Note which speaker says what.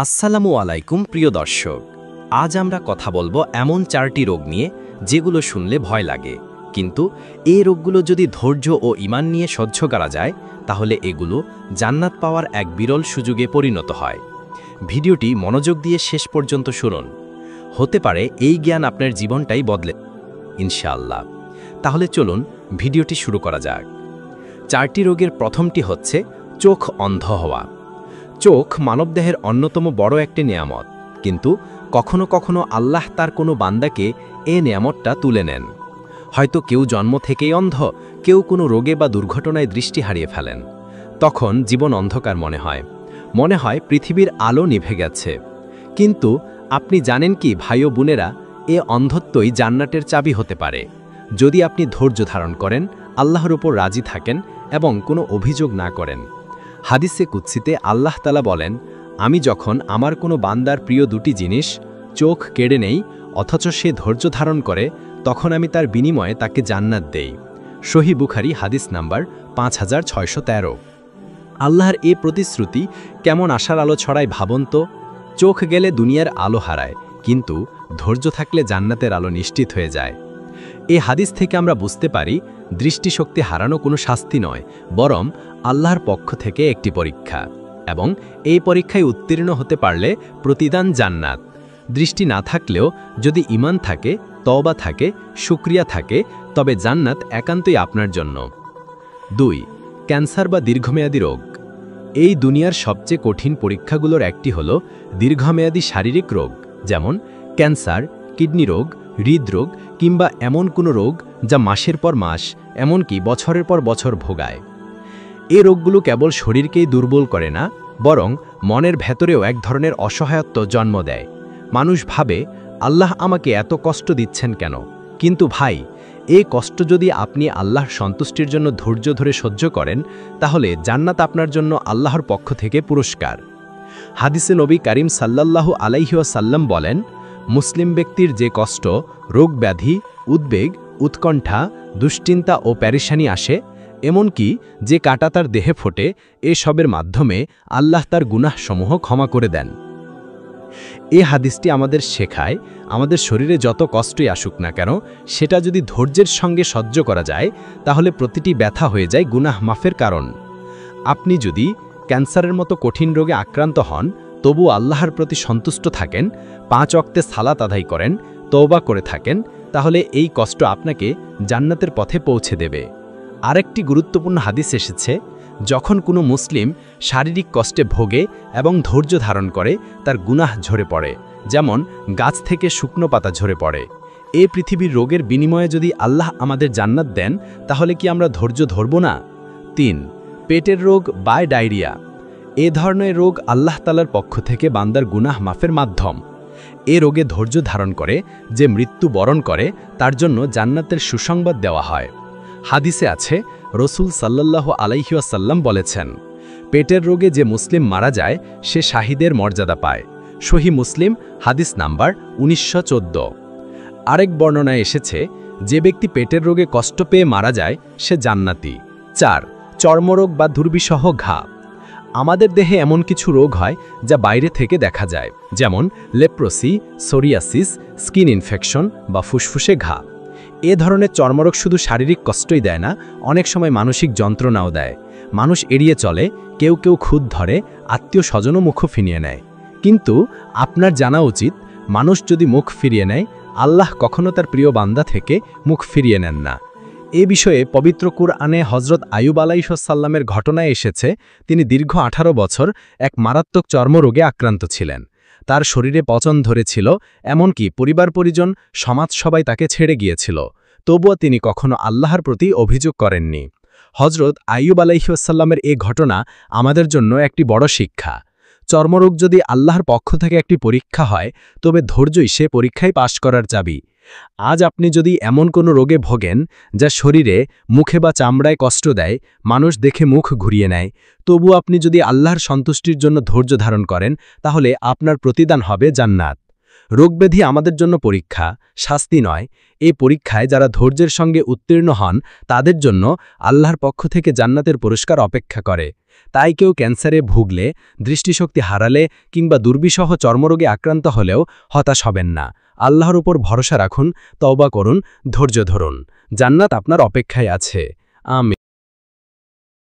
Speaker 1: আসসালামু আলাইকুম প্রিয় দর্শক। আজ আমরা কথা বলবো এমন 4টি রোগ নিয়ে যেগুলো শুনলে ভয় লাগে, কিন্তু এই রোগগুলো যদি ধৈর্য ও ঈমান নিয়ে সহ্য করা যায় তাহলে এগুলো জান্নাত পাওয়ার এক বিরল সুযোগে পরিণত হয়। ভিডিওটি মনোযোগ দিয়ে শেষ পর্যন্ত শুনুন। হতে পারে এই জ্ঞান আপনার জীবনটাই বদলে ইনশাআল্লাহ। তাহলে চলুন ভিডিওটি শুরু করা যাক। 4টি রোগের প্রথমটি হচ্ছে চোখ অন্ধ হওয়া। চোখ মানবদেহের অন্যতম বড় একটি নেয়ামত, কিন্তু কখনো কখনো আল্লাহ তার কোনো বান্দাকে এ নেয়ামতটা তুলে নেন। হয়তো কেউ জন্ম থেকেই অন্ধ, কেউ কোনো রোগে বা দুর্ঘটনায় দৃষ্টি হারিয়ে ফেলেন। তখন জীবন অন্ধকার মনে হয় পৃথিবীর আলো নিভে গেছে। কিন্তু আপনি জানেন কি ভাই ও বোনেরা, এ অন্ধত্বই জান্নাতের চাবি হতে পারে যদি আপনি ধৈর্য ধারণ করেন, আল্লাহর উপর রাজি থাকেন এবং কোনো অভিযোগ না করেন। হাদিসে কুদসিতে আল্লাহ তাআলা বলেন, আমি যখন আমার কোনো বান্দার প্রিয় দুটি জিনিস চোখ কেড়ে নেই অথচ সে ধৈর্য ধারণ করে, তখন আমি তার বিনিময়ে তাকে জান্নাত দেই। সহিহ বুখারী হাদিস নাম্বার 5613। আল্লাহর এ প্রতিশ্রুতি কেমন আশার আলো ছড়ায় ভাবুন তো। চোখ গেলে দুনিয়ার আলো হারায়, কিন্তু ধৈর্য থাকলে জান্নাতের আলো নিশ্চিত হয়ে যায়। এ হাদিস থেকে আমরা বুঝতে পারি দৃষ্টিশক্তি হারানো কোনো শাস্তি নয়, বরং আল্লাহর পক্ষ থেকে একটি পরীক্ষা, এবং এই পরীক্ষায় উত্তীর্ণ হতে পারলে প্রতিদান জান্নাত। দৃষ্টি না থাকলেও যদি ঈমান থাকে, তওবা থাকে, শুকরিয়া থাকে, তবে জান্নাত একান্তই আপনার জন্য। 2. ক্যান্সার বা দীর্ঘমেয়াদী রোগ। এই দুনিয়ার সবচেয়ে কঠিন পরীক্ষাগুলোর একটি হল দীর্ঘমেয়াদী শারীরিক রোগ, যেমন ক্যান্সার, কিডনি রোগ, হৃদরোগ কিংবা এমন কোনো রোগ যা মাসের পর মাস, এমনকি বছরের পর বছর ভোগায়। এই রোগগুলো কেবল শরীরকেই দুর্বল করে না, বরং মনের ভেতরেও এক ধরনের অসহায়ত্ব জন্ম দেয়। মানুষ ভাবে, আল্লাহ আমাকে এত কষ্ট দিচ্ছেন কেন? কিন্তু ভাই, এই কষ্ট যদি আপনি আল্লাহর সন্তুষ্টির জন্য ধৈর্য ধরে সহ্য করেন, তাহলে জান্নাত আপনার জন্য আল্লাহর পক্ষ থেকে পুরস্কার। হাদিসে নবী করিম সাল্লাল্লাহু আলাইহি ওয়াসাল্লাম বলেন, মুসলিম ব্যক্তির যে কষ্ট, রোগ ব্যাধি, উদ্বেগ, উৎকণ্ঠা, দুশ্চিন্তা ও প্যারেশানি আসে, এমনকি যে কাঁটা তার দেহে ফোটে, এসবের মাধ্যমে আল্লাহ তার গুনাহসমূহ ক্ষমা করে দেন। এ হাদিসটি আমাদের শেখায়, আমাদের শরীরে যত কষ্টই আসুক না কেন, সেটা যদি ধৈর্যের সঙ্গে সহ্য করা যায়, তাহলে প্রতিটি ব্যথা হয়ে যায় গুনাহ মাফের কারণ। আপনি যদি ক্যান্সারের মতো কঠিন রোগে আক্রান্ত হন, তবু আল্লাহর প্রতি সন্তুষ্ট থাকেন, 5 ওয়াক্তে সালাত আদায় করেন, তওবা করে থাকেন, তাহলে এই কষ্ট আপনাকে জান্নাতের পথে পৌঁছে দেবে। আরেকটি গুরুত্বপূর্ণ হাদিস এসেছে, যখন কোনো মুসলিম শারীরিক কষ্টে ভোগে এবং ধৈর্য ধারণ করে, তার গুনাহ ঝরে পড়ে, যেমন গাছ থেকে শুকনো পাতা ঝরে পড়ে। এই পৃথিবীর রোগের বিনিময়ে যদি আল্লাহ আমাদের জান্নাত দেন, তাহলে কি আমরা ধৈর্য ধরব না? 3. পেটের রোগ বা ডায়রিয়া। এ ধরনের রোগ আল্লাহ তাআলার পক্ষ থেকে বান্দার গুনাহ মাফের মাধ্যম। এ রোগে ধৈর্য ধারণ করে যে মৃত্যু বরণ করে, তার জন্য জান্নাতের সুসংবাদ দেওয়া হয়। হাদিসে আছে, রসুল সাল্লাল্লাহু আলাইহি ওয়াসাল্লাম বলেছেন, পেটের রোগে যে মুসলিম মারা যায়, সে শাহিদের মর্যাদা পায়। সহিহ মুসলিম হাদিস নাম্বার 1914। আরেক বর্ণনায় এসেছে, যে ব্যক্তি পেটের রোগে কষ্ট পেয়ে মারা যায়, সে জান্নাতি। 4. চর্মরোগ বা দুর্বিষহ ঘা। আমাদের দেহে এমন কিছু রোগ হয় যা বাইরে থেকে দেখা যায়, যেমন লেপ্রোসি, সোরিয়াসিস, স্কিন ইনফেকশন বা ফুসফুসে ঘা। এ ধরনের চর্মরোগ শুধু শারীরিক কষ্টই দেয় না, অনেক সময় মানসিক যন্ত্রণাও দেয়। মানুষ এড়িয়ে চলে, কেউ কেউ খুদ ধরে, আত্মীয় স্বজনও মুখ ফিরিয়ে নেয়। কিন্তু আপনার জানা উচিত, মানুষ যদি মুখ ফিরিয়ে নেয়, আল্লাহ কখনো তার প্রিয় বান্দা থেকে মুখ ফিরিয়ে নেন না। এ বিষয়ে পবিত্র কুরআনে হযরত আইয়ুব আলাইহিস সালামের ঘটনায় এসেছে, তিনি দীর্ঘ 18 বছর এক মারাত্মক চর্মরোগে আক্রান্ত ছিলেন। তার শরীরে পচন ধরেছিল, এমনকি পরিবার পরিজন, সমাজ সবাই তাকে ছেড়ে গিয়েছিল। তবুও তিনি কখনো আল্লাহর প্রতি অভিযোগ করেননি। হযরত আইয়ুব আলাইহিস সালামের এ ঘটনা আমাদের জন্য একটি বড় শিক্ষা। চর্মরোগ যদি আল্লাহর পক্ষ থেকে একটি পরীক্ষা হয়, তবে ধৈর্যই সে পরীক্ষায় পাশ করার চাবি। আজ আপনি যদি এমন কোনো রোগে ভোগেন যা শরীরে, মুখে বা চামড়ায় কষ্ট দেয়, মানুষ দেখে মুখ ঘুরিয়ে নেয়, তবু আপনি যদি আল্লাহর সন্তুষ্টির জন্য ধৈর্য ধারণ করেন, তাহলে আপনার প্রতিদান হবে জান্নাত। রোগব্যাধি আমাদের জন্য পরীক্ষা, শাস্তি নয়। এই পরীক্ষায় যারা ধৈর্যের সঙ্গে উত্তীর্ণ হন তাদের জন্য আল্লাহর পক্ষ থেকে জান্নাতের পুরস্কার অপেক্ষা করে। তাই কেউ ক্যান্সারে ভুগলে, দৃষ্টিশক্তি হারালে কিংবা দুর্বিষহ চর্মরোগে আক্রান্ত হলেও হতাশ হবেন না। আল্লাহর উপর ভরসা রাখুন, তওবা করুন, ধৈর্য ধরুন। জান্নাত আপনার অপেক্ষায় আছে। আমিন।